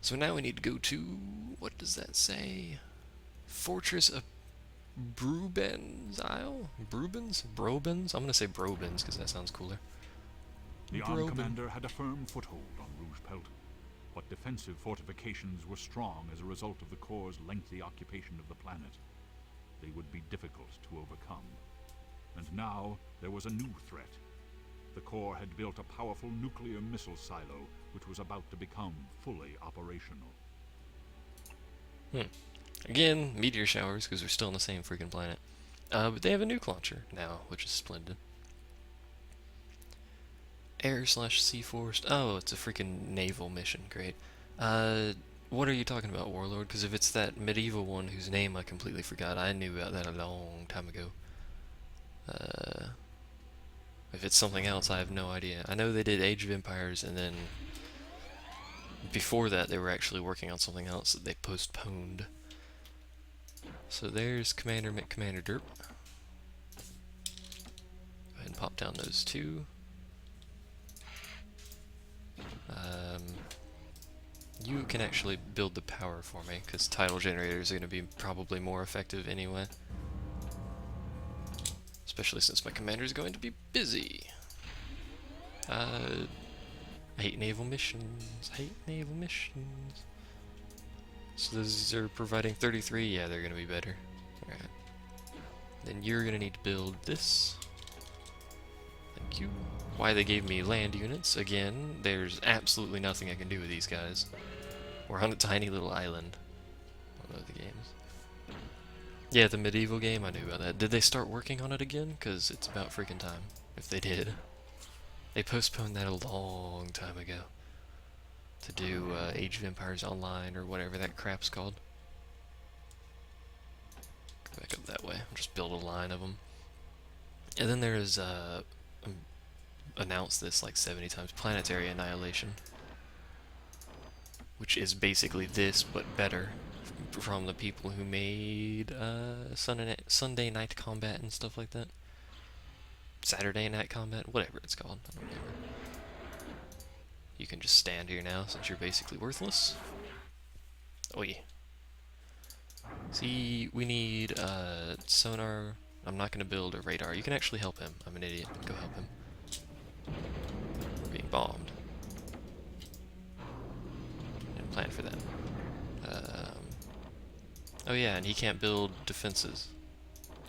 So now we need to go to, what does that say? Fortress of Brubens Isle? Brubens? Brobens? I'm gonna say Brobens because that sounds cooler. The armed commander had a firm foothold on Rouge-Pelt, but defensive fortifications were strong as a result of the Corps' lengthy occupation of the planet. They would be difficult to overcome. And now there was a new threat. The Corps had built a powerful nuclear missile silo, which was about to become fully operational. Again, meteor showers, because we're still on the same freaking planet. But they have a nuke launcher now, which is splendid. Air/Sea Force. Oh, it's a freaking naval mission. Great. What are you talking about, Warlord? Because if it's that medieval one whose name I completely forgot, I knew about that a long time ago. If it's something else, I have no idea. I know they did Age of Empires, and then before that they were actually working on something else that they postponed. So there's Commander McCommander Derp. Go ahead and pop down those two. You can actually build the power for me, because tidal generators are going to be probably more effective anyway. Especially since my commander is going to be busy. I hate naval missions. I hate naval missions. So those are providing 33. Yeah, they're going to be better. Alright. Then you're going to need to build this. Thank you. Why they gave me land units. Again, there's absolutely nothing I can do with these guys. We're on a tiny little island. I don't know the games. Yeah, the medieval game, I knew about that. Did they start working on it again? Because it's about freaking time. If they did. They postponed that a long time ago. To do Age of Empires Online or whatever that crap's called. Go back up that way. I'll just build a line of them. And then there's, announced this like 70 times, Planetary Annihilation. Which is basically this, but better. From the people who made Sunday Night Combat and stuff like that. Saturday Night Combat, whatever it's called, I don't remember. You can just stand here now since you're basically worthless. Oi. See, we need sonar. I'm not going to build a radar. You can actually help him. I'm an idiot. Go help him. We're being bombed. Didn't plan for that. Oh yeah, and he can't build defenses.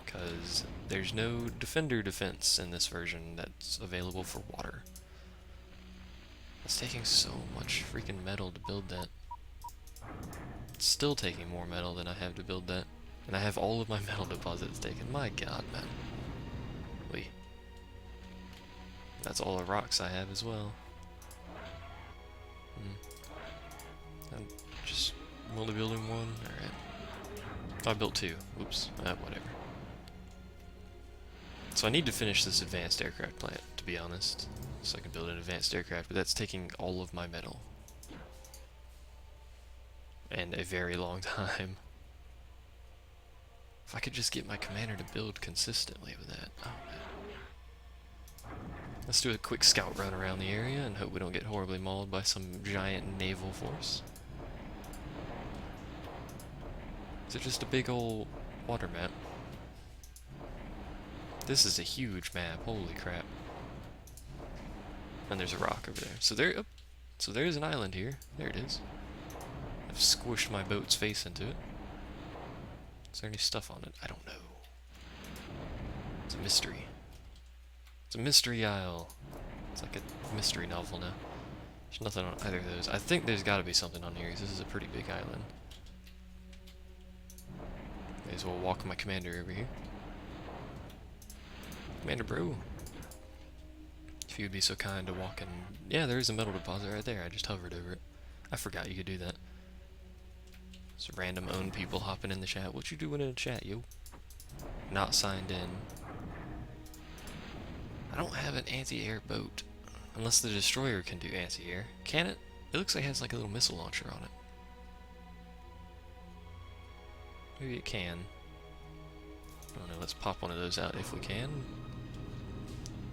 Because there's no defender defense in this version that's available for water. It's taking so much freaking metal to build that. It's still taking more metal than I have to build that. And I have all of my metal deposits taken. My god, man. Wait. That's all the rocks I have as well. I'm just only building one? Alright. I built two. Oops. Whatever. So I need to finish this advanced aircraft plant, to be honest. So I can build an advanced aircraft, but that's taking all of my metal. And a very long time. If I could just get my commander to build consistently with that. Oh man. Let's do a quick scout run around the area and hope we don't get horribly mauled by some giant naval force. Is it just a big old water map? This is a huge map, holy crap. And there's a rock over there. So so there's an island here. There it is. I've squished my boat's face into it. Is there any stuff on it? I don't know. It's a mystery. It's a mystery isle. It's like a mystery novel now. There's nothing on either of those. I think there's gotta be something on here, because this is a pretty big island. May as well walk my commander over here. Commander bro. If you would be so kind to walk in. Yeah, there is a metal deposit right there. I just hovered over it. I forgot you could do that. It's random own people hopping in the chat. What you doing in the chat, yo? Not signed in. I don't have an anti-air boat. Unless the destroyer can do anti-air. Can it? It looks like it has like a little missile launcher on it. Maybe it can. I don't know, let's pop one of those out if we can.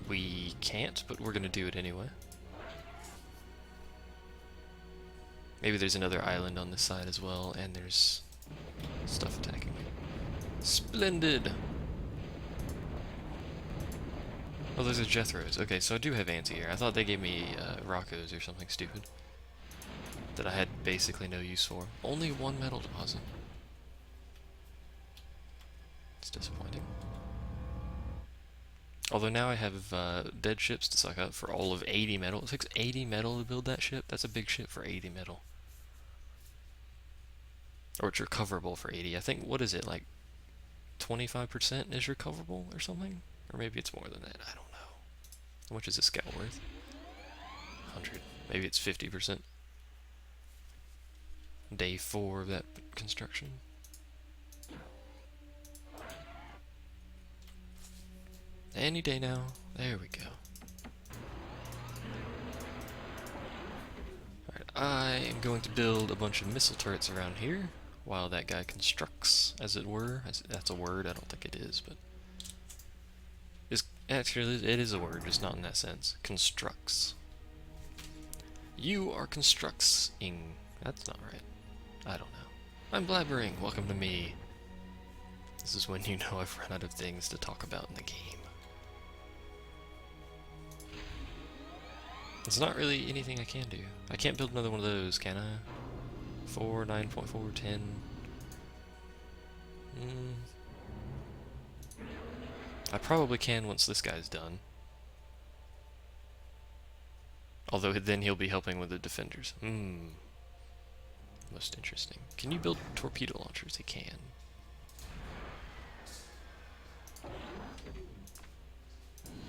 We can't, but we're gonna do it anyway. Maybe there's another island on this side as well, and there's stuff attacking me. Splendid! Oh, those are Jethros. Okay, so I do have anti-air. I thought they gave me Roccos or something stupid that I had basically no use for. Only one metal deposit. It's disappointing. Although now I have dead ships to suck up for all of 80 metal. It takes 80 metal to build that ship. That's a big ship for 80 metal. Or it's recoverable for 80. I think, what is it, like 25% is recoverable or something? Or maybe it's more than that. I don't know. How much is a scout worth? 100. Maybe it's 50%. Day 4 of that construction. Any day now. There we go. Alright, I am going to build a bunch of missile turrets around here while that guy constructs, as it were. That's a word, I don't think it is, but... Actually, it is a word, just not in that sense. Constructs. You are constructs-ing. That's not right. I don't know. I'm blabbering. Welcome to me. This is when you know I've run out of things to talk about in the game. There's not really anything I can do. I can't build another one of those, can I? 4, 9.4, 10. I probably can once this guy's done. Although then he'll be helping with the defenders. Most interesting. Can you build torpedo launchers? He can.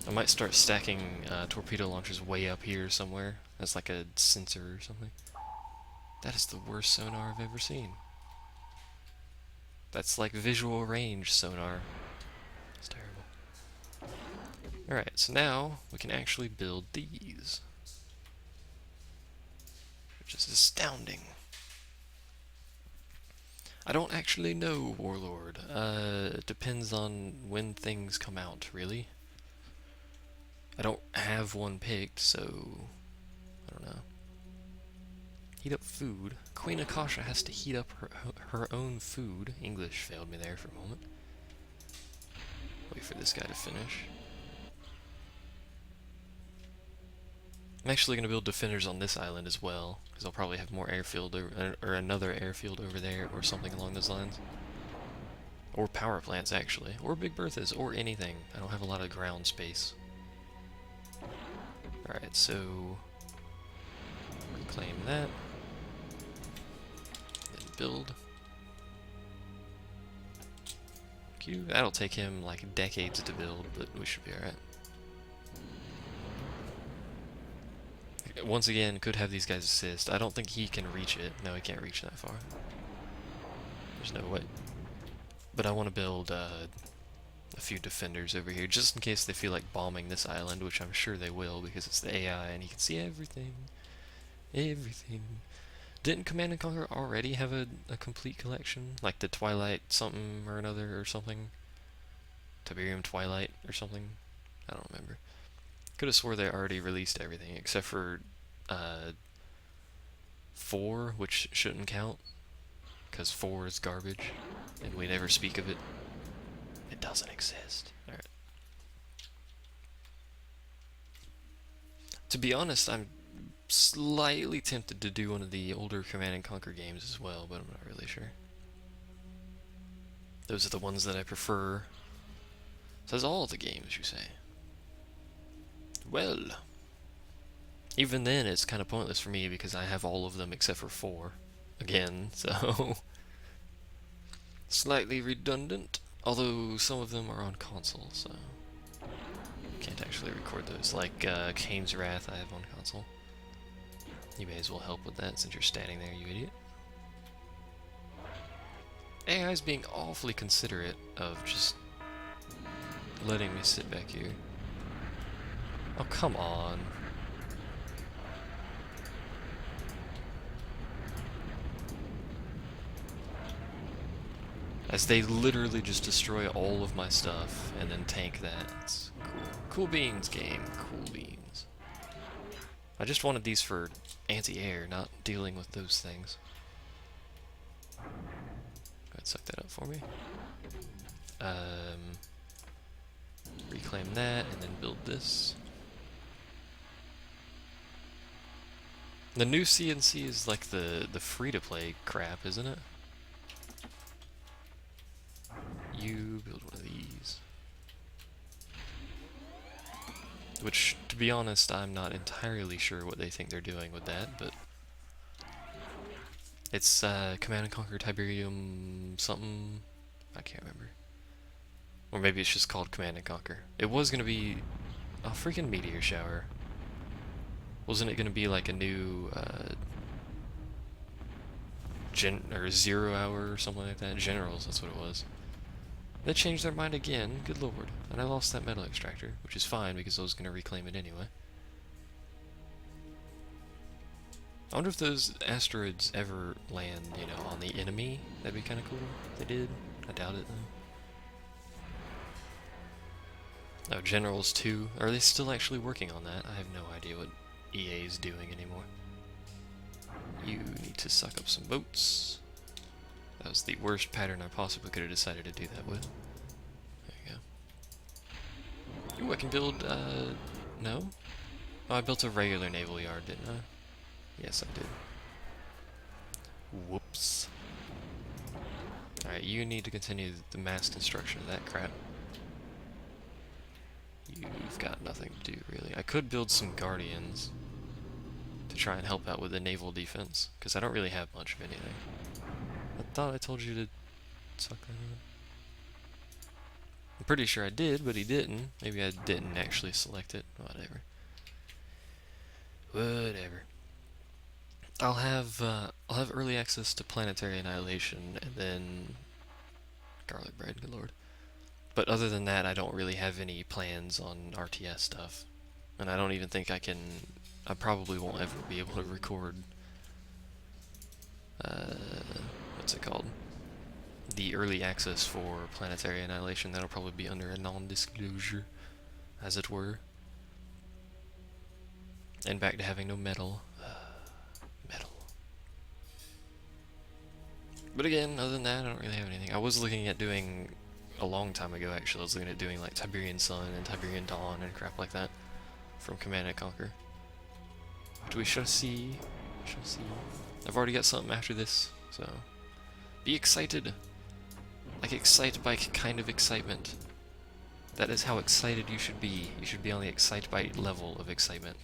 I might start stacking torpedo launchers way up here somewhere as like a sensor or something. That is the worst sonar I've ever seen. That's like visual range sonar. It's terrible. Alright, so now we can actually build these. Which is astounding. I don't actually know, Warlord. It depends on when things come out, really. I don't have one picked, so... I don't know. Heat up food. Queen Akasha has to heat up her own food. English failed me there for a moment. Wait for this guy to finish. I'm actually going to build defenders on this island as well, because I'll probably have more airfield or another airfield over there or something along those lines. Or power plants, actually. Or Big Berthas, or anything. I don't have a lot of ground space. Alright, so... reclaim that. Then build. Q. That'll take him like decades to build, but we should be alright. Once again, could have these guys assist. I don't think he can reach it. No, he can't reach that far. There's no way. But I want to build a few defenders over here, just in case they feel like bombing this island, which I'm sure they will, because it's the AI and he can see everything. Everything. Didn't Command & Conquer already have a complete collection? Like the Twilight something or another or something? Tiberium Twilight or something? I don't remember. Could have swore they already released everything, except for 4, which shouldn't count, because 4 is garbage, and we never speak of it. It doesn't exist. Alright. To be honest, I'm slightly tempted to do one of the older Command & Conquer games as well, but I'm not really sure. Those are the ones that I prefer. Says all the games, you say? Well, even then it's kind of pointless for me because I have all of them except for 4 again, so slightly redundant, although some of them are on console, so can't actually record those, like Kane's Wrath I have on console. You may as well help with that since you're standing there, you idiot. AI's being awfully considerate of just letting me sit back here. Oh, come on. As they literally just destroy all of my stuff and then tank that. It's cool. Cool beans, game. Cool beans. I just wanted these for anti-air, not dealing with those things. Go ahead, suck that up for me. Reclaim that, and then build this. The new CNC is like the free-to-play crap, isn't it? You build one of these. Which, to be honest, I'm not entirely sure what they think they're doing with that, but... It's, Command and Conquer Tiberium something... I can't remember. Or maybe it's just called Command and Conquer. It was gonna be a freaking meteor shower. Wasn't it gonna be like a new, or 0 hour or something like that? Generals, that's what it was. They changed their mind again, good lord. And I lost that metal extractor, which is fine because I was gonna reclaim it anyway. I wonder if those asteroids ever land, you know, on the enemy. That'd be kinda cool if they did. I doubt it though. Oh, Generals 2. Are they still actually working on that? I have no idea what EA is doing anymore. You need to suck up some boats. That was the worst pattern I possibly could have decided to do that with. There you go. Ooh, I can build, no? Oh, I built a regular naval yard, didn't I? Yes, I did. Whoops. Alright, you need to continue the mass construction of that crap. You've got nothing to do, really. I could build some Guardians to try and help out with the naval defense, because I don't really have much of anything. I thought I told you to suck that in. I'm pretty sure I did, but he didn't. Maybe I didn't actually select it. Whatever. Whatever. I'll have early access to Planetary Annihilation, and then garlic bread, good lord. But other than that, I don't really have any plans on RTS stuff. And I don't even think I probably won't ever be able to record, what's it called? The early access for Planetary Annihilation. That'll probably be under a non-disclosure, as it were. And back to having no metal. Metal. But again, other than that, I don't really have anything. I was looking at doing... a long time ago, actually, I was looking at doing like Tiberian Sun and Tiberian Dawn and crap like that from Command and Conquer. But we shall see. We shall see. I've already got something after this, so be excited. Like Excitebike kind of excitement. That is how excited you should be. You should be on the Excitebike level of excitement.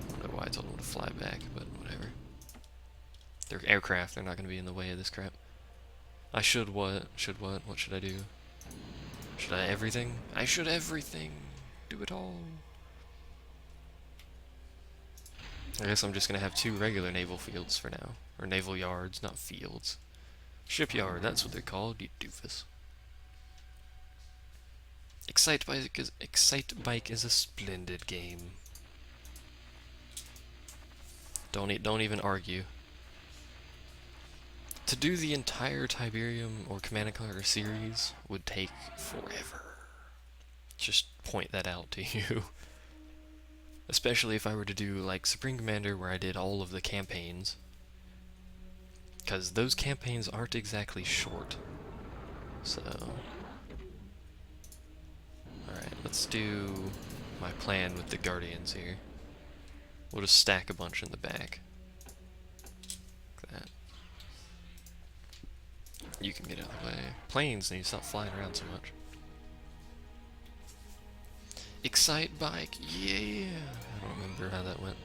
I don't know why I told them to fly back, but whatever. They're aircraft, they're not going to be in the way of this crap. I should what? Should what? What should I do? Should I everything? I should everything! Do it all! I guess I'm just gonna have 2 regular naval fields for now. Or naval yards, not fields. Shipyard, that's what they're called, you doofus. Excitebike is a splendid game. Don't even argue. To do the entire Tiberium or Command and Conquer series would take forever. Just point that out to you. Especially if I were to do like Supreme Commander where I did all of the campaigns. Because those campaigns aren't exactly short. So... Alright, let's do my plan with the Guardians here. We'll just stack a bunch in the back. Like that. You can get out of the way. Planes need to stop flying around so much. Excitebike, yeah! I don't remember how that went.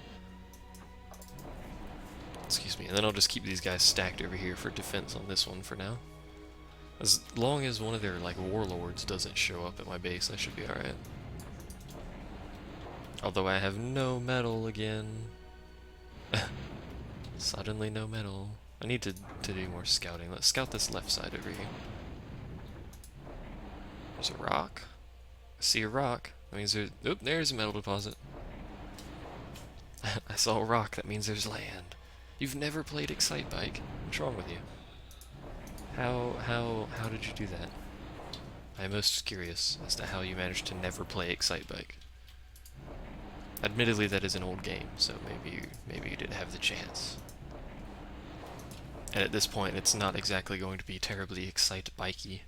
Excuse me, and then I'll just keep these guys stacked over here for defense on this one for now. As long as one of their, like, warlords doesn't show up at my base, I should be alright. Although I have no metal again. Suddenly no metal. I need to do more scouting. Let's scout this left side over here. There's a rock. I see a rock. That means there's... Oop, there's a metal deposit. I saw a rock. That means there's land. You've never played Excitebike. What's wrong with you? How did you do that? I'm most curious as to how you managed to never play Excitebike. Admittedly, that is an old game, so maybe you didn't have the chance. And at this point, it's not exactly going to be terribly excite-bikey.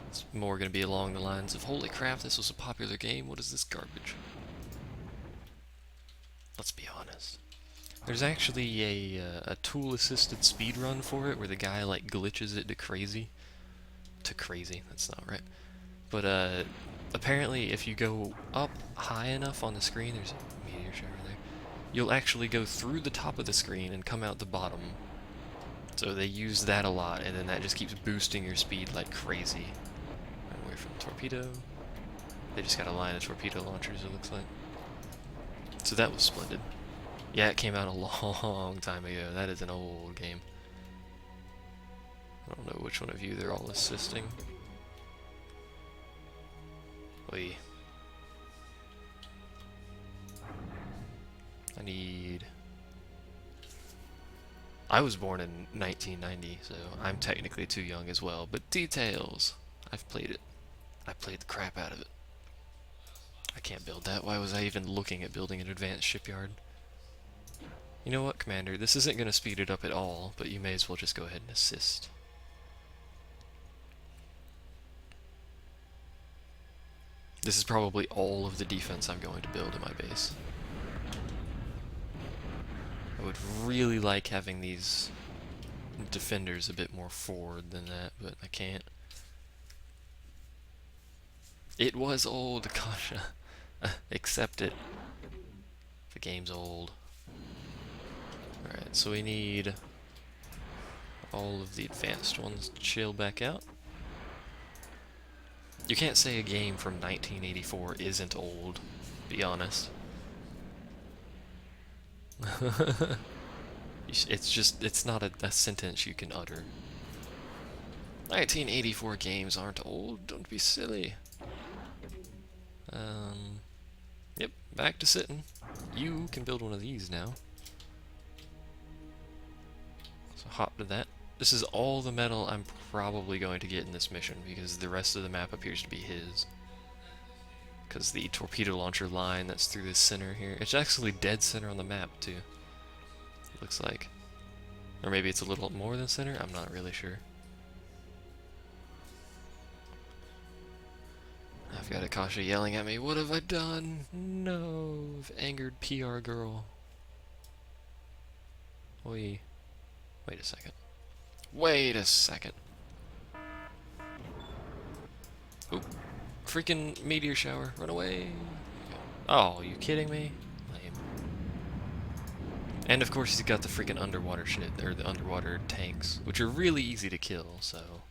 It's more going to be along the lines of, holy crap, this was a popular game, what is this garbage? Let's be honest. There's actually a tool-assisted speedrun for it, where the guy, like, glitches it to crazy. To crazy, that's not right. But, apparently, if you go up high enough on the screen, there's a meteor shower there, you'll actually go through the top of the screen and come out the bottom. So they use that a lot, and then that just keeps boosting your speed like crazy. Run away from the torpedo. They just got a line of torpedo launchers, it looks like. So that was splendid. Yeah, it came out a long time ago. That is an old game. I don't know which one of you they're all assisting. Wait. I was born in 1990, so I'm technically too young as well, but details! I've played it. I played the crap out of it. I can't build that. Why was I even looking at building an advanced shipyard? You know what, Commander? This isn't going to speed it up at all, but you may as well just go ahead and assist. This is probably all of the defense I'm going to build in my base. I would really like having these defenders a bit more forward than that, but I can't. It was old, Kasha. Accept it. The game's old. Alright, so we need all of the advanced ones to chill back out. You can't say a game from 1984 isn't old, be honest. It's not a sentence you can utter. 1984 games aren't old, don't be silly. Yep, back to sitting. You can build one of these now. So hop to that. This is all the metal I'm probably going to get in this mission, because the rest of the map appears to be his. Because the torpedo launcher line that's through the center here, it's actually dead center on the map too. It looks like. Or maybe it's a little more than center, I'm not really sure. I've got Akasha yelling at me, what have I done? No, I've angered PR girl. Oi. Wait a second. Wait a second. Oop. Freaking meteor shower. Run away. Oh, are you kidding me? Lame. And of course he's got the freaking underwater shit, or the underwater tanks, which are really easy to kill, so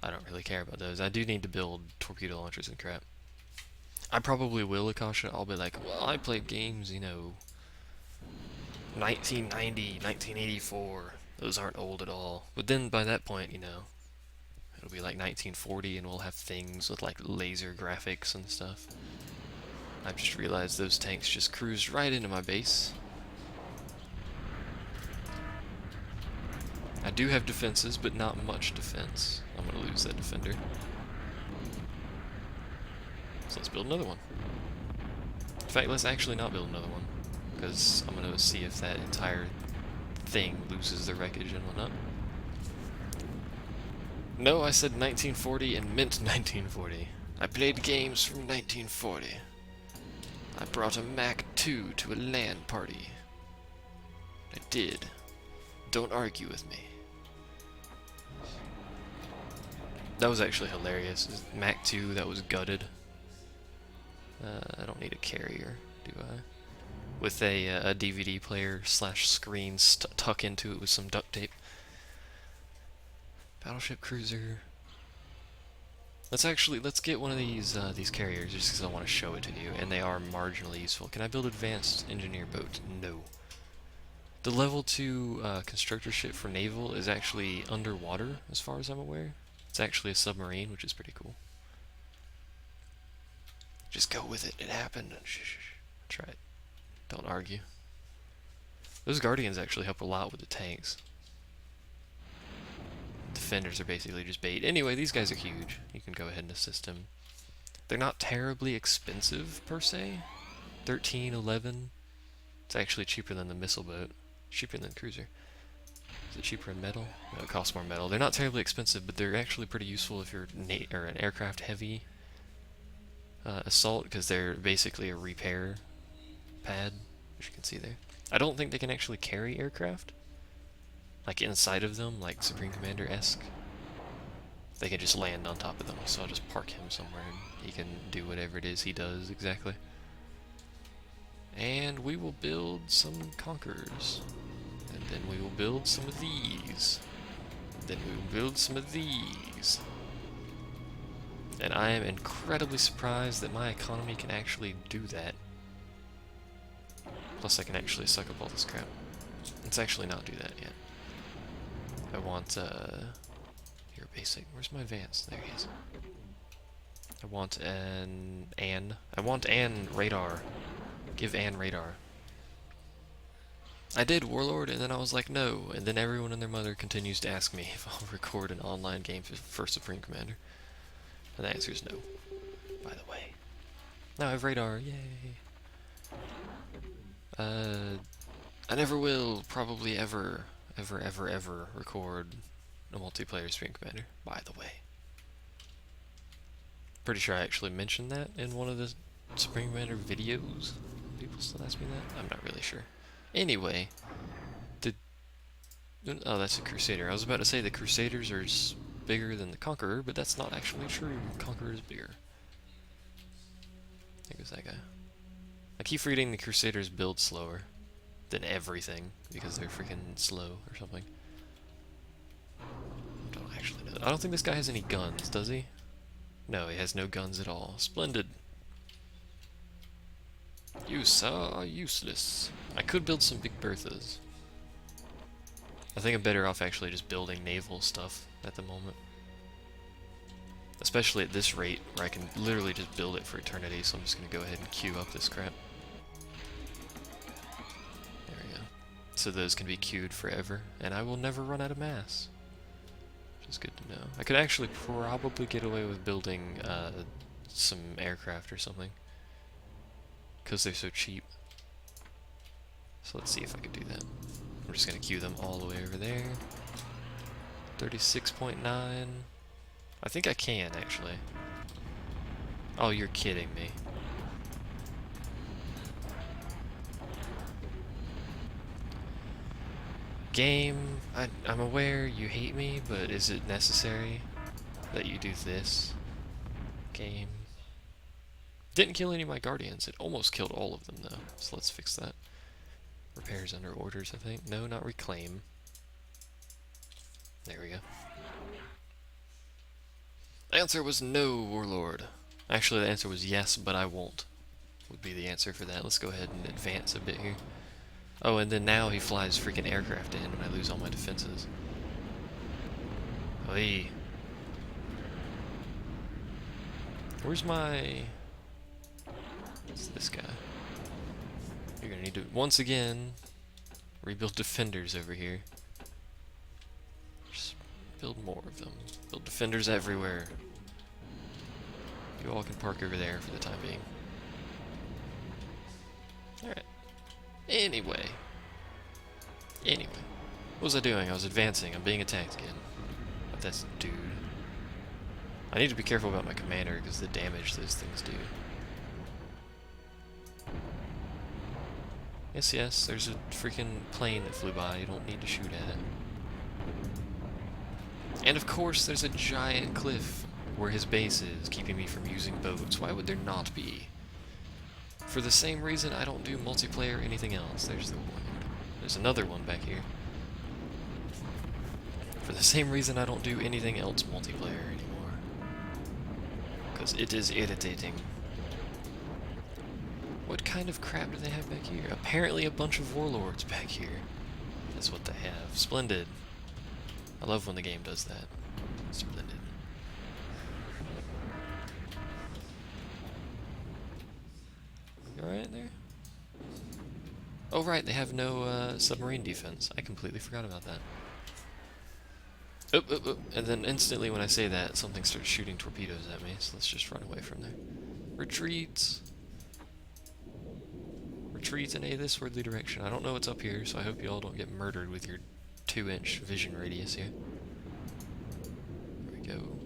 I don't really care about those. I do need to build torpedo launchers and crap. I probably will, Akasha. I'll be like, well, I played games, you know, 1990, 1984. Those aren't old at all. But then by that point, you know, it'll be like 1940 and we'll have things with like laser graphics and stuff. I've just realized those tanks just cruised right into my base. I do have defenses, but not much defense. I'm gonna lose that defender. So let's build another one. In fact, let's actually not build another one, because I'm gonna see if that entire thing loses the wreckage and whatnot. No, I said 1940 and meant 1940. I played games from 1940. I brought a Mac 2 to a LAN party. I did. Don't argue with me. That was actually hilarious. Mac 2 that was gutted. I don't need a carrier, do I? With a DVD player slash screen tuck into it with some duct tape. Battleship cruiser. Let's get one of these carriers just because I want to show it to you, and they are marginally useful. Can I build advanced engineer boat? No. The level 2 constructor ship for naval is actually underwater, as far as I'm aware. It's actually a submarine, which is pretty cool. Just go with it. It happened. Shh. Try it. Don't argue. Those Guardians actually help a lot with the tanks. Defenders are basically just bait. Anyway, these guys are huge. You can go ahead and assist them. They're not terribly expensive, per se. 13, 11. It's actually cheaper than the missile boat. Cheaper than the cruiser. Is it cheaper in metal? No, it costs more metal. They're not terribly expensive, but they're actually pretty useful if you're or an aircraft-heavy assault, because they're basically a repair pad, as you can see there. I don't think they can actually carry aircraft, like inside of them, like Supreme Commander-esque. They can just land on top of them, so I'll just park him somewhere and he can do whatever it is he does exactly. And we will build some Conquerors. And then we will build some of these. Then we will build some of these. And I am incredibly surprised that my economy can actually do that. Plus I can actually suck up all this crap. Let's actually not do that yet. I want, your basic. Where's my advanced? There he is. I want an radar. Give Ann radar. I did Warlord, and then I was like, no. And then everyone and their mother continues to ask me if I'll record an online game for Supreme Commander. And the answer is no, by the way. Now I have radar, yay! I never will, probably ever record a multiplayer Supreme Commander, by the way. Pretty sure I actually mentioned that in one of the Supreme Commander videos. People still ask me that? I'm not really sure. Anyway, oh, that's a Crusader. I was about to say the Crusaders are bigger than the Conqueror, but that's not actually true. Conqueror is bigger. I think it was that guy. I keep reading the Crusaders build slower than everything because they're freaking slow or something. I don't actually know. I don't think this guy has any guns, does he? No, he has no guns at all. Splendid. You, sir, are useless. I could build some Big Berthas. I think I'm better off actually just building naval stuff at the moment. Especially at this rate, where I can literally just build it for eternity, so I'm just going to go ahead and queue up this crap. There we go. So those can be queued forever, and I will never run out of mass. Which is good to know. I could actually probably get away with building some aircraft or something, because they're so cheap. So let's see if I can do that. I'm just going to queue them all the way over there. 36.9. I think I can, actually. Oh, you're kidding me. Game, I'm aware you hate me, but is it necessary that you do this? Game. Didn't kill any of my Guardians. It almost killed all of them, though. So let's fix that. Repairs under orders, I think. No, not reclaim. There we go. The answer was no, Warlord. Actually, the answer was yes, but I won't. Would be the answer for that. Let's go ahead and advance a bit here. Oh, and then now he flies freaking aircraft in when I lose all my defenses. Oy. Where's my... What's this guy? You're gonna need to, once again, rebuild defenders over here. Just build more of them. Build defenders everywhere. You all can park over there for the time being. Alright. Anyway. What was I doing? I was advancing. I'm being attacked again. But that's dude. I need to be careful about my commander because the damage those things do. Yes, there's a freaking plane that flew by. You don't need to shoot at it. And of course, there's a giant cliff where his base is, keeping me from using boats. Why would there not be? For the same reason I don't do multiplayer or anything else. There's the Warlord. There's another one back here. For the same reason I don't do anything else multiplayer anymore. Because it is irritating. What kind of crap do they have back here? Apparently a bunch of warlords back here. That's what they have. Splendid. I love when the game does that. Splendid. You alright there? Oh right, they have no submarine defense. I completely forgot about that. And then instantly when I say that, something starts shooting torpedoes at me, so let's just run away from there. Retreat! Retreat in a this-wordly direction. I don't know what's up here, so I hope you all don't get murdered with your 2-inch vision radius here. There we go.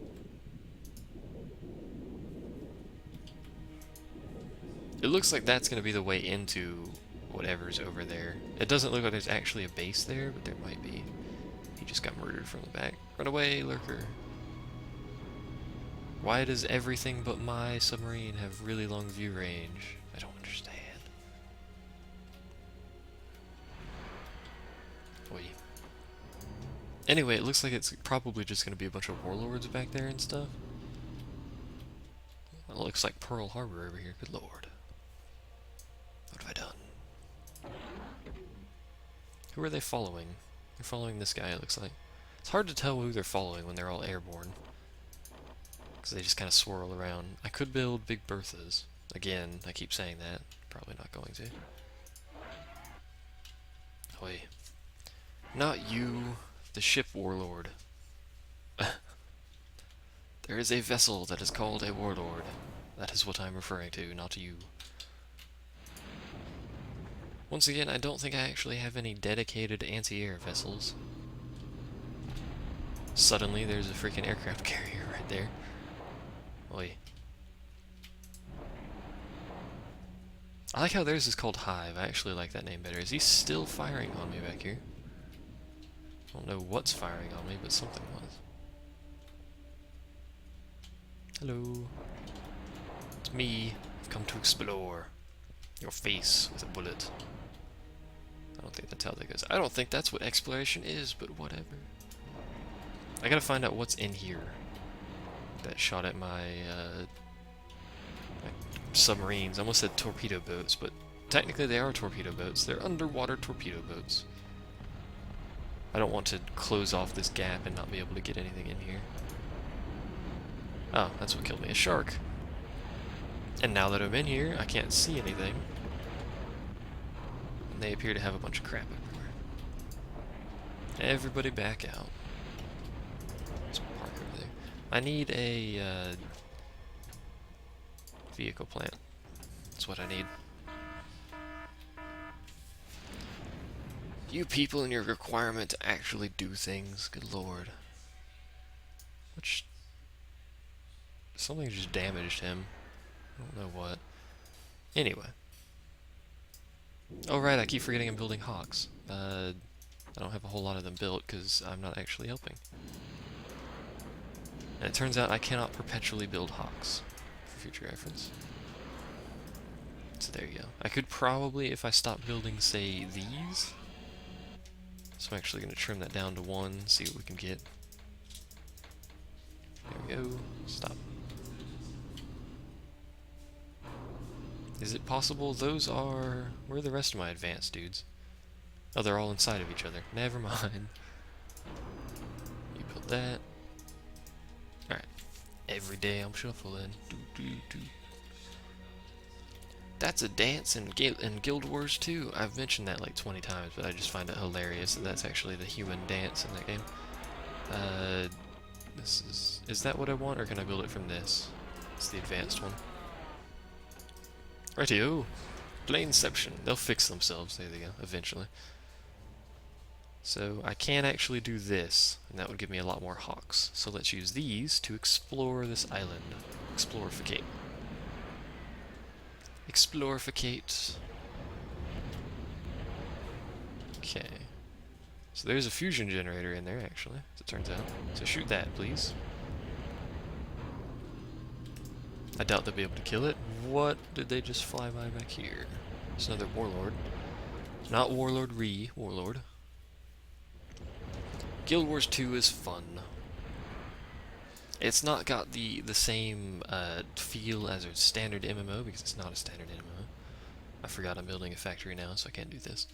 It looks like that's going to be the way into whatever's over there. It doesn't look like there's actually a base there, but there might be. He just got murdered from the back. Run away, lurker. Why does everything but my submarine have really long view range? I don't understand. Oy. Anyway, it looks like it's probably just going to be a bunch of warlords back there and stuff. It looks like Pearl Harbor over here. Good lord. What have I done? Who are they following? They're following this guy, it looks like. It's hard to tell who they're following when they're all airborne, because they just kind of swirl around. I could build Big Berthas. Again, I keep saying that. Probably not going to. Oi. Not you, the ship warlord. There is a vessel that is called a warlord. That is what I'm referring to, not you. Once again, I don't think I actually have any dedicated anti-air vessels. Suddenly, there's a freaking aircraft carrier right there. Oi. I like how theirs is called Hive. I actually like that name better. Is he still firing on me back here? I don't know what's firing on me, but something was. Hello. It's me. I've come to explore your face with a bullet. I don't think that's how that goes. I don't think that's what exploration is, but whatever. I gotta find out what's in here that shot at my submarines. I almost said torpedo boats, but technically they are torpedo boats. They're underwater torpedo boats. I don't want to close off this gap and not be able to get anything in here. Oh, that's what killed me, a shark. And now that I'm in here, I can't see anything. And they appear to have a bunch of crap everywhere. Everybody back out. Let's park over there. I need a vehicle plant. That's what I need. You people and your requirement to actually do things, good lord. Which... something just damaged him. I don't know what. Anyway. Oh right, I keep forgetting I'm building Hawks. I don't have a whole lot of them built because I'm not actually helping. And it turns out I cannot perpetually build Hawks, for future reference. So there you go. I could probably, if I stop building, say, these. So I'm actually going to trim that down to 1, see what we can get. There we go. Stop. Is it possible those are... where are the rest of my advanced dudes? Oh, they're all inside of each other. Never mind. You built that. Alright. Every day I'm shuffling. Do, do, do. That's a dance in Guild Wars 2. I've mentioned that like 20 times, but I just find it hilarious that that's actually the human dance in that game. This is that what I want, or can I build it from this? It's the advanced one. Rightio. Planeception. They'll fix themselves. There they go. Eventually. So I can actually do this, and that would give me a lot more Hawks. So let's use these to explore this island. Explorificate. Explorificate. Okay. So there's a fusion generator in there, actually, as it turns out. So shoot that, please. I doubt they'll be able to kill it. What did they just fly by back here? It's another warlord. Not Warlord Warlord. Guild Wars 2 is fun. It's not got the same feel as a standard MMO, because it's not a standard MMO. I forgot I'm building a factory now, so I can't do this.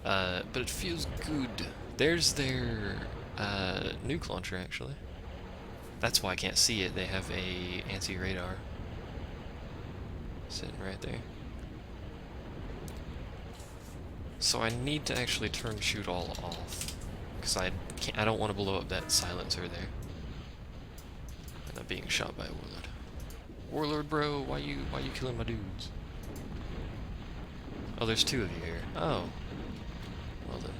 But it feels good. There's their nuke launcher, actually. That's why I can't see it. They have a anti-radar sitting right there. So I need to actually turn shoot all off, because I don't want to blow up that silencer there. And I'm being shot by a warlord. Warlord bro, why you killing my dudes? Oh, there's two of you here. Oh. Well then.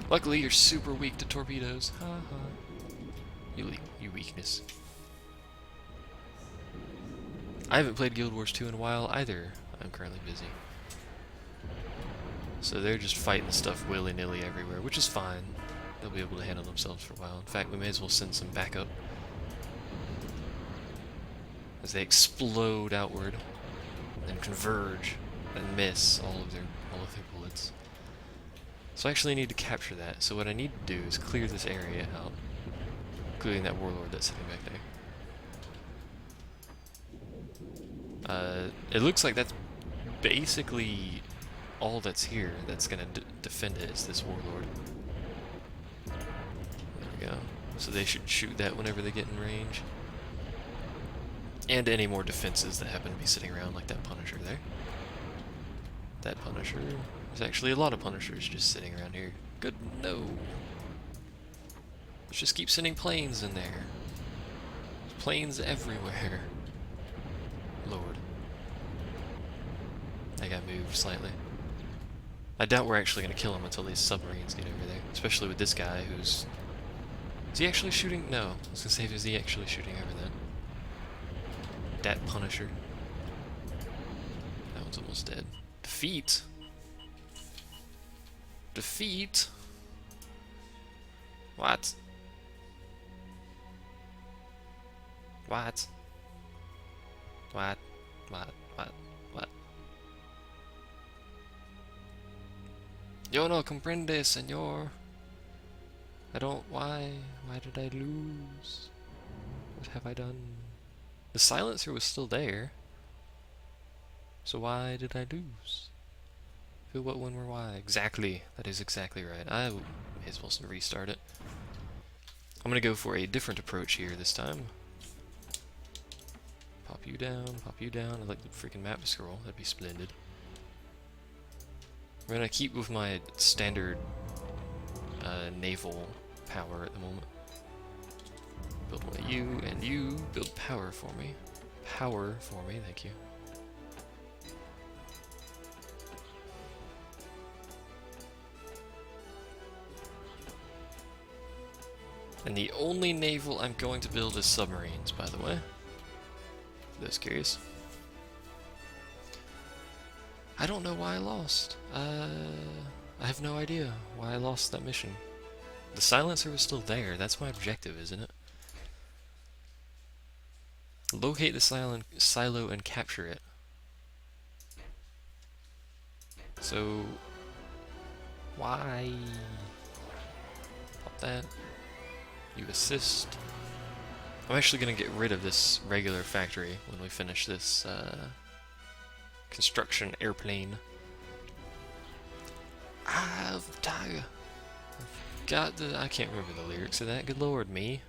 Luckily, you're super weak to torpedoes. Ha ha. You weakness. I haven't played Guild Wars 2 in a while either. I'm currently busy. So they're just fighting stuff willy-nilly everywhere, which is fine. They'll be able to handle themselves for a while. In fact, we may as well send some backup. As they explode outward, and converge, and miss all of their bullets. So I actually need to capture that. So what I need to do is clear this area out, including that warlord that's sitting back there. It looks like that's basically all that's here that's gonna defend it is this warlord. There we go. So they should shoot that whenever they get in range. And any more defenses that happen to be sitting around, like that Punisher there. That Punisher. There's actually a lot of Punishers just sitting around here. Good, no. Let's just keep sending planes in there. There's planes everywhere. Lord. I got moved slightly. I doubt we're actually going to kill him until these submarines get over there. Especially with this guy who's... Is he actually shooting? No. I was going to say, is he actually shooting over that? That Punisher. That one's almost dead. Defeat? Defeat? What? What? What? What? What? What? Yo no comprende, señor. I don't... Why? Why did I lose? What have I done? The silencer was still there. So why did I lose? Who, what, when, where, why? Exactly. That is exactly right. I may as well restart it. I'm gonna go for a different approach here this time. Pop you down, pop you down. I'd like the freaking map scroll. That'd be splendid. We're gonna keep with my standard naval power at the moment. Build one of you, and you build power for me. Power for me, thank you. And the only naval I'm going to build is submarines, by the way. For those curious. I don't know why I lost. I have no idea why I lost that mission. The silencer was still there. That's my objective, isn't it? Locate the silo and capture it. So... Why? Pop that. You assist. I'm actually going to get rid of this regular factory when we finish this construction airplane. Ah, the tiger. I can't remember the lyrics of that. Good lord, me.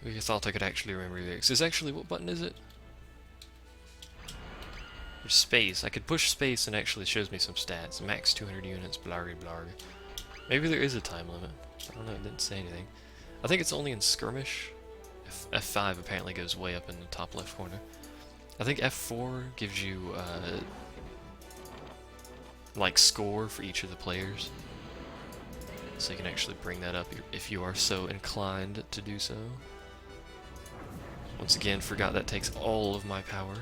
We thought I could actually remember the lyrics. Is actually, what button is it? There's space. I could push space and actually shows me some stats. Max 200 units, blargy blarg. Maybe there is a time limit. I don't know, it didn't say anything. I think it's only in skirmish. F5 apparently goes way up in the top left corner. I think F4 gives you, like, score for each of the players. So you can actually bring that up if you are so inclined to do so. Once again, forgot that takes all of my power.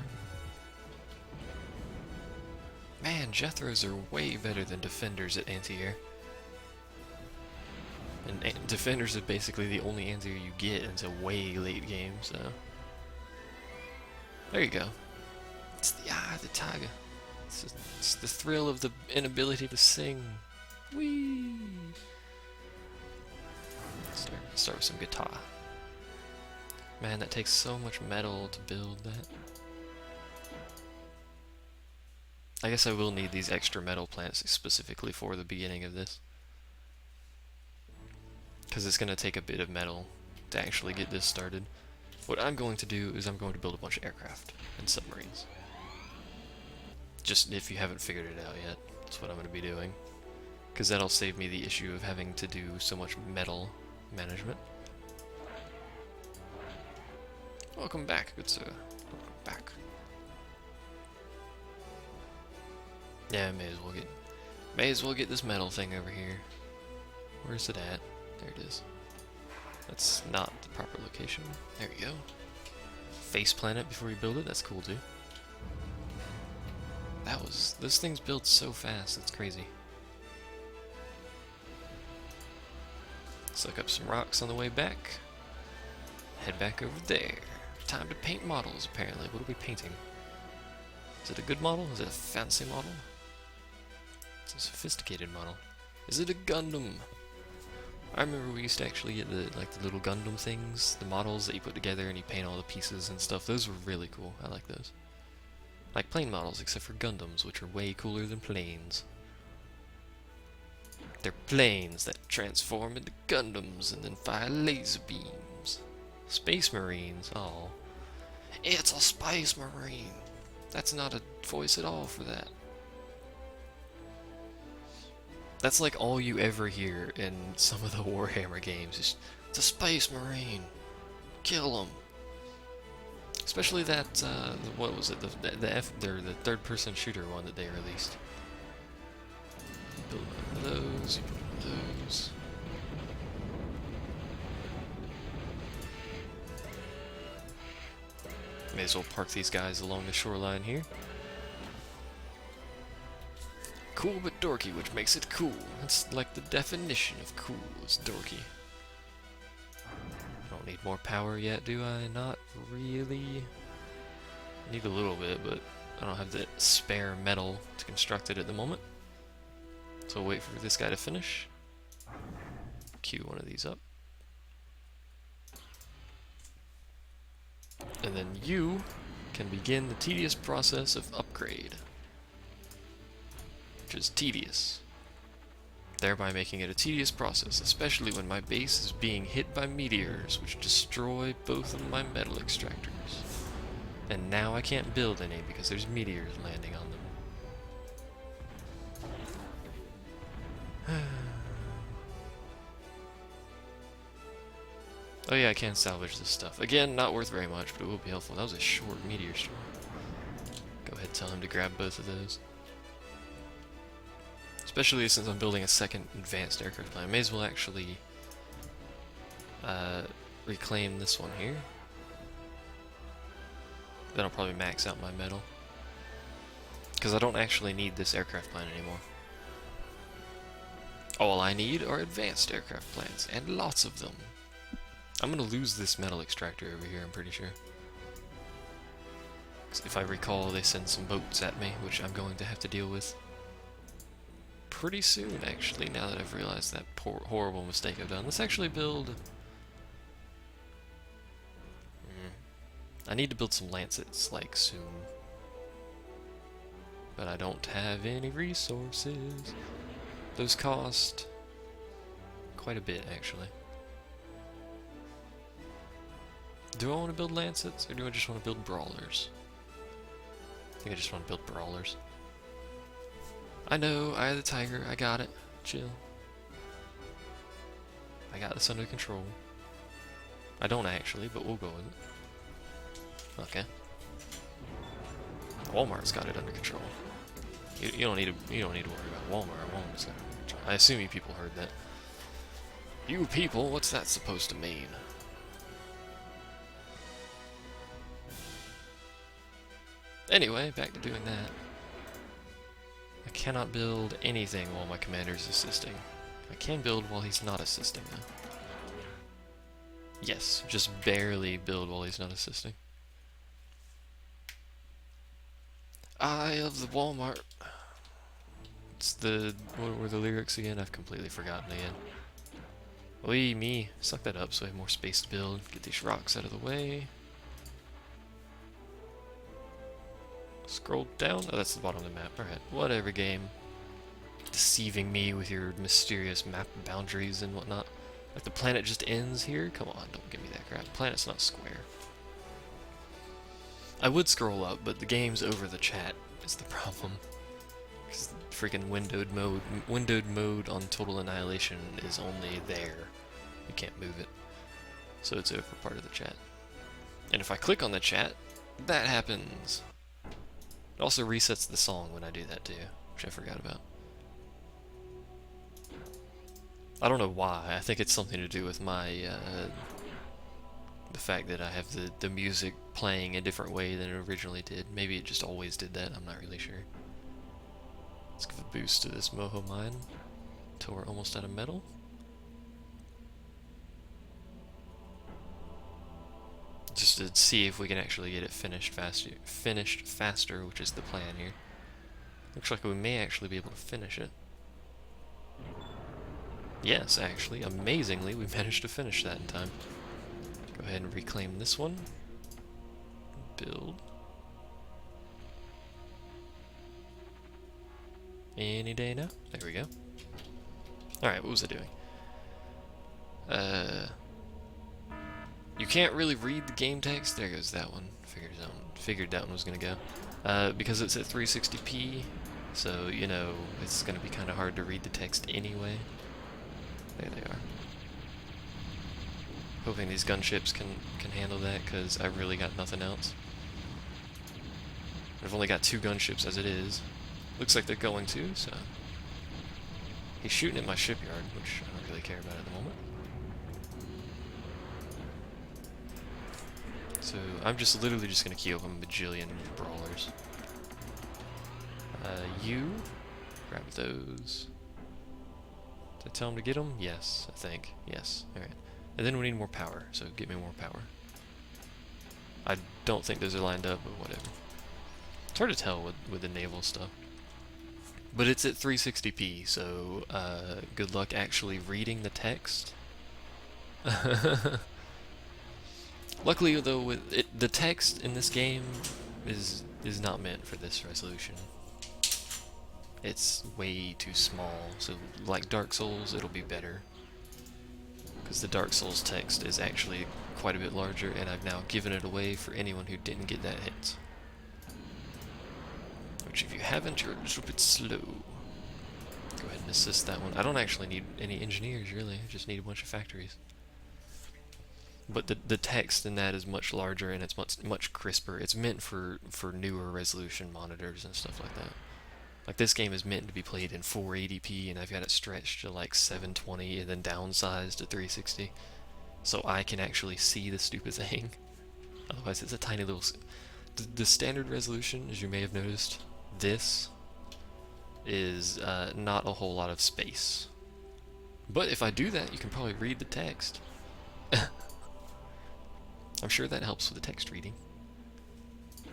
Man, Jethros are way better than defenders at anti-air. And defenders are basically the only anti-air you get until way late game, so... There you go. It's the tiger. It's the thrill of the inability to sing. Whee! Start with some guitar. Man, that takes so much metal to build that. I guess I will need these extra metal plants specifically for the beginning of this. Because it's going to take a bit of metal to actually get this started. What I'm going to do is I'm going to build a bunch of aircraft and submarines. Just if you haven't figured it out yet, that's what I'm going to be doing. Because that'll save me the issue of having to do so much metal management. Welcome back, good sir. Welcome back. Yeah, I may as well get this metal thing over here. Where's it at? There it is. That's not the proper location. There you go. Face plant it before you build it. That's cool too. Those things build so fast. That's crazy. Let's look up some rocks on the way back. Head back over there. Time to paint models, apparently. What are we painting? Is it a good model? Is it a fancy model? It's a sophisticated model. Is it a Gundam? I remember we used to actually get the little Gundam things, the models that you put together and you paint all the pieces and stuff. Those were really cool. I like those. Like plane models, except for Gundams, which are way cooler than planes. They're planes that transform into Gundams and then fire laser beams. Space Marines, oh. It's a Space Marine! That's not a voice at all for that. That's like all you ever hear in some of the Warhammer games. It's a Space Marine. Kill him. Especially that, what was it? The third-person shooter one that they released. Build one of those. You build one of those. May as well park these guys along the shoreline here. Cool but dorky, which makes it cool. That's like the definition of cool, is dorky. I don't need more power yet, do I? Not really. I need a little bit, but I don't have the spare metal to construct it at the moment. So I'll wait for this guy to finish. Queue one of these up. And then you can begin the tedious process of upgrade. Which is tedious. Thereby making it a tedious process, especially when my base is being hit by meteors, which destroy both of my metal extractors. And now I can't build any because there's meteors landing on them. Oh yeah, I can salvage this stuff. Again, not worth very much, but it will be helpful. That was a short meteor storm. Go ahead and tell him to grab both of those. Especially since I'm building a second advanced aircraft plan. I may as well actually reclaim this one here. Then I'll probably max out my metal. Because I don't actually need this aircraft plan anymore. All I need are advanced aircraft plans, and lots of them. I'm going to lose this metal extractor over here, I'm pretty sure. 'Cause if I recall, they send some boats at me, which I'm going to have to deal with pretty soon, actually, now that I've realized that horrible mistake I've done. Let's actually build... I need to build some Lancets, like, soon. But I don't have any resources. Those cost quite a bit, actually. Do I want to build Lancets, or do I just want to build Brawlers? I think I just want to build Brawlers. I know, Eye of the Tiger, I got it. Chill. I got this under control. I don't actually, but we'll go with it. Okay. Walmart's got it under control. You don't need to worry about Walmart. Walmart's got it under control. I assume you people heard that. You people, what's that supposed to mean? Anyway, back to doing that. I cannot build anything while my commander's assisting. I can build while he's not assisting, though. Yes, just barely build while he's not assisting. Eye of the Walmart. It's the... what were the lyrics again? I've completely forgotten again. Oi, me. Suck that up so I have more space to build. Get these rocks out of the way. Scroll down. Oh, that's the bottom of the map. Alright, whatever, game. Deceiving me with your mysterious map boundaries and whatnot. Like the planet just ends here? Come on, don't give me that crap. The planet's not square. I would scroll up, but the game's over the chat is the problem. Because the freaking windowed mode on Total Annihilation is only there. You can't move it. So it's over part of the chat. And if I click on the chat, that happens. It also resets the song when I do that too, which I forgot about. I don't know why. I think it's something to do with my, the fact that I have the music playing a different way than it originally did. Maybe it just always did that, I'm not really sure. Let's give a boost to this Moho mine until we're almost out of metal. Just to see if we can actually get it finished faster, which is the plan here. Looks like we may actually be able to finish it. Yes, actually, amazingly, we managed to finish that in time. Go ahead and reclaim this one. Build. Any day now. There we go. Alright, what was I doing? You can't really read the game text. There goes that one. Figured that one was gonna go. Because it's at 360p, so, you know, it's gonna be kind of hard to read the text anyway. There they are. Hoping these gunships can handle that, because I really got nothing else. I've only got 2 gunships as it is. Looks like they're going to, so... He's shooting at my shipyard, which I don't really care about at the moment. So, I'm just literally just gonna queue up a bajillion brawlers. You... Grab those. Did I tell him to get them? Yes, I think. Yes. Alright. And then we need more power, so get me more power. I don't think those are lined up, but whatever. It's hard to tell with the naval stuff. But it's at 360p, so good luck actually reading the text. Luckily, though, with the text in this game is not meant for this resolution. It's way too small, so like Dark Souls, it'll be better. Because the Dark Souls text is actually quite a bit larger, and I've now given it away for anyone who didn't get that hint. Which, if you haven't, you're a little bit slow. Go ahead and assist that one. I don't actually need any engineers, really. I just need a bunch of factories. But the text in that is much larger, and it's much crisper. It's meant for newer resolution monitors and stuff like that. Like, this game is meant to be played in 480p, and I've got it stretched to like 720 and then downsized to 360. So I can actually see the stupid thing. Otherwise, it's a tiny little... The standard resolution, as you may have noticed, this is not a whole lot of space. But if I do that, you can probably read the text. I'm sure that helps with the text reading.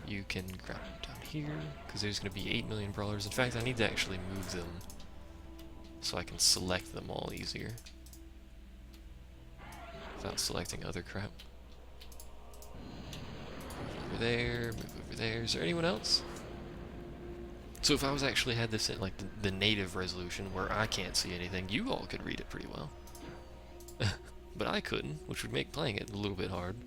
You can grab them down here, because there's going to be 8 million brawlers. In fact, I need to actually move them so I can select them all easier without selecting other crap. Move over there, move over there. Is there anyone else? So if I was actually had this at like the native resolution where I can't see anything, you all could read it pretty well. But I couldn't, which would make playing it a little bit hard.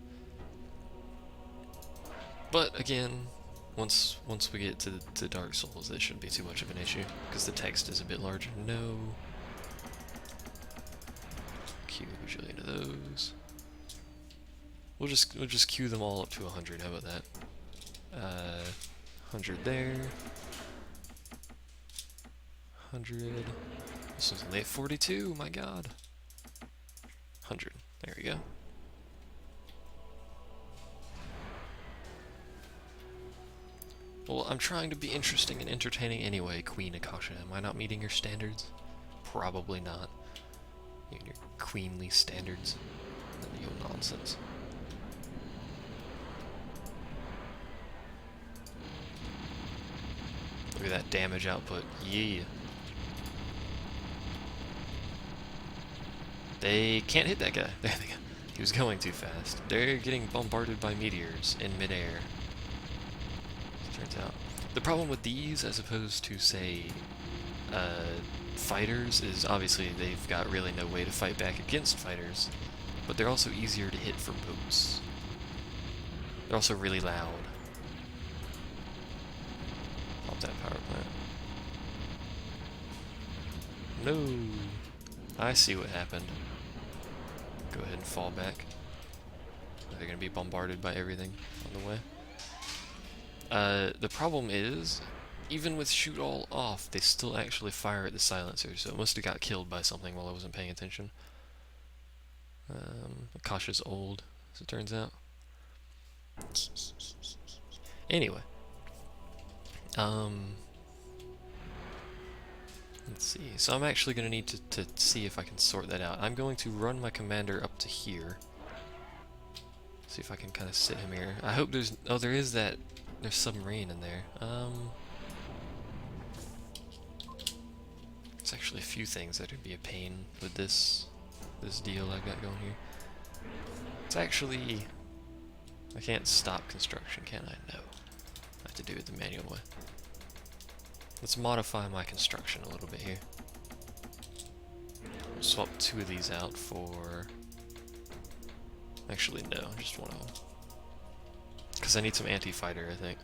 But again, once we get to Dark Souls, it shouldn't be too much of an issue, because the text is a bit larger. No. Queue a bajillion of those. We'll just queue them all up to 100. How about that? 100 there. 100. This was only at 42. My God. 100. There we go. Well, I'm trying to be interesting and entertaining anyway, Queen Akasha. Am I not meeting your standards? Probably not. Your queenly standards. Your nonsense. Look at that damage output. Yeah. They can't hit that guy. There they go. He was going too fast. They're getting bombarded by meteors in midair. Turns out. The problem with these, as opposed to, say, fighters, is obviously they've got really no way to fight back against fighters, but they're also easier to hit for boats. They're also really loud. Pop that power plant. No! I see what happened. Go ahead and fall back. They're gonna be bombarded by everything on the way. The problem is, even with shoot all off, they still actually fire at the silencer, so it must have got killed by something while I wasn't paying attention. Akasha's old, as it turns out. Anyway. Let's see. So I'm actually going to need to see if I can sort that out. I'm going to run my commander up to here. See if I can kind of sit him here. I hope there's... Oh, there is that... There's submarine in there. There's actually a few things that would be a pain with this deal I've got going here. It's actually... I can't stop construction, can I? No. I have to do it the manual way. Let's modify my construction a little bit here. Swap 2 of these out for... Actually, no, just one of them. Because I need some anti-fighter, I think.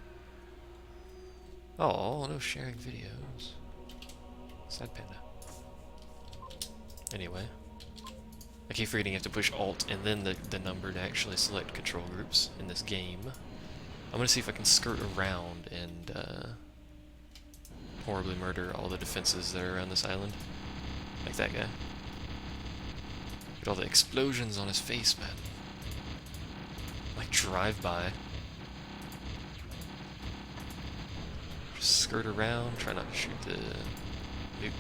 Oh, no sharing videos. Sad panda. Anyway. I keep forgetting you have to push Alt and then the number to actually select control groups in this game. I'm gonna see if I can skirt around and horribly murder all the defenses that are around this island. Like that guy. Get all the explosions on his face, man. Like drive-by. Just skirt around, try not to shoot the nuke.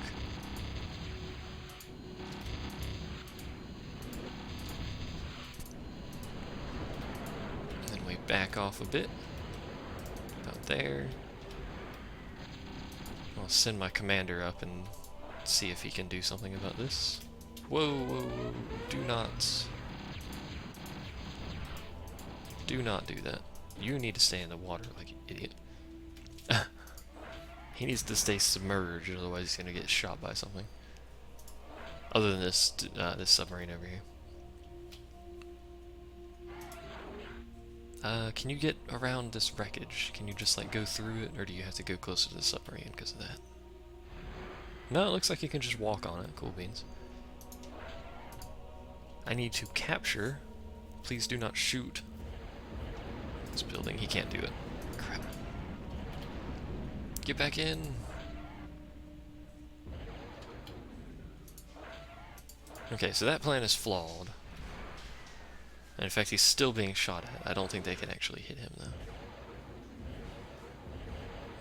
And then we back off a bit. About there. I'll send my commander up and see if he can do something about this. Whoa, whoa, whoa. Do not do that. You need to stay in the water like an idiot. He needs to stay submerged, otherwise he's gonna get shot by something. Other than this submarine over here. Can you get around this wreckage? Can you just like go through it, or do you have to go closer to the submarine because of that? No, it looks like you can just walk on it. Cool beans. I need to capture. Please do not shoot this building. He can't do it. Crap. Get back in. Okay, so that plan is flawed. And in fact, he's still being shot at. I don't think they can actually hit him, though.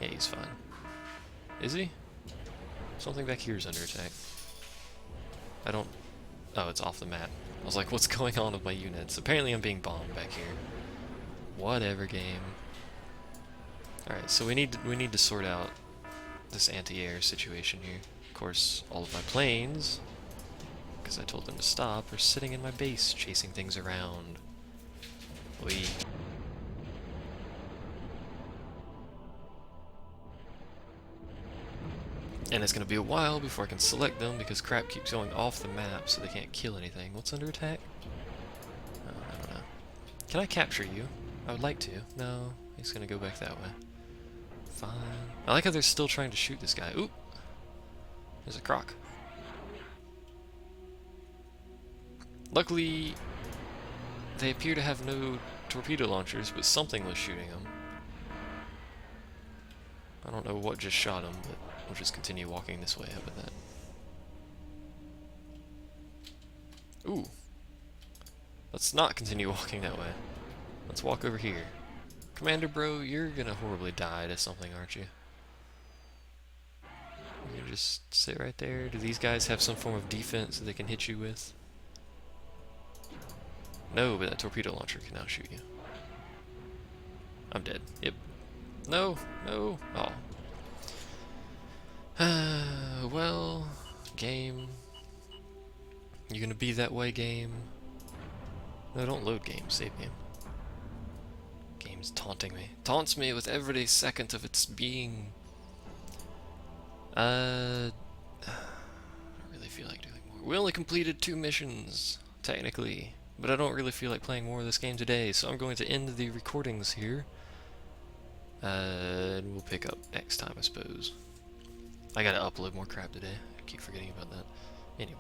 Yeah, he's fine. Is he? Something back here is under attack. I don't... Oh, it's off the map. I was like, what's going on with my units? Apparently I'm being bombed back here. Whatever, game. Alright, so we need to sort out this anti-air situation here. Of course, all of my planes, because I told them to stop, are sitting in my base, chasing things around. Oi. And it's gonna be a while before I can select them, because crap keeps going off the map, so they can't kill anything. What's under attack? Oh, I don't know. Can I capture you? I would like to. No, he's gonna go back that way. Fine. I like how they're still trying to shoot this guy. Oop! There's a croc. Luckily, they appear to have no torpedo launchers, but something was shooting them. I don't know what just shot him, but we'll just continue walking this way. How about that? Ooh. Let's not continue walking that way. Let's walk over here. Commander bro, you're gonna horribly die to something, aren't you? You can just sit right there. Do these guys have some form of defense that they can hit you with? No, but that torpedo launcher can now shoot you. I'm dead. Yep. No, no. Oh. Well, game. You gonna be that way, game? No, don't load game. Save game. Game's taunting me. Taunts me with every second of its being. I don't really feel like doing more. We only completed 2 missions, technically. But I don't really feel like playing more of this game today, so I'm going to end the recordings here. And we'll pick up next time, I suppose. I gotta upload more crap today. I keep forgetting about that. Anyway.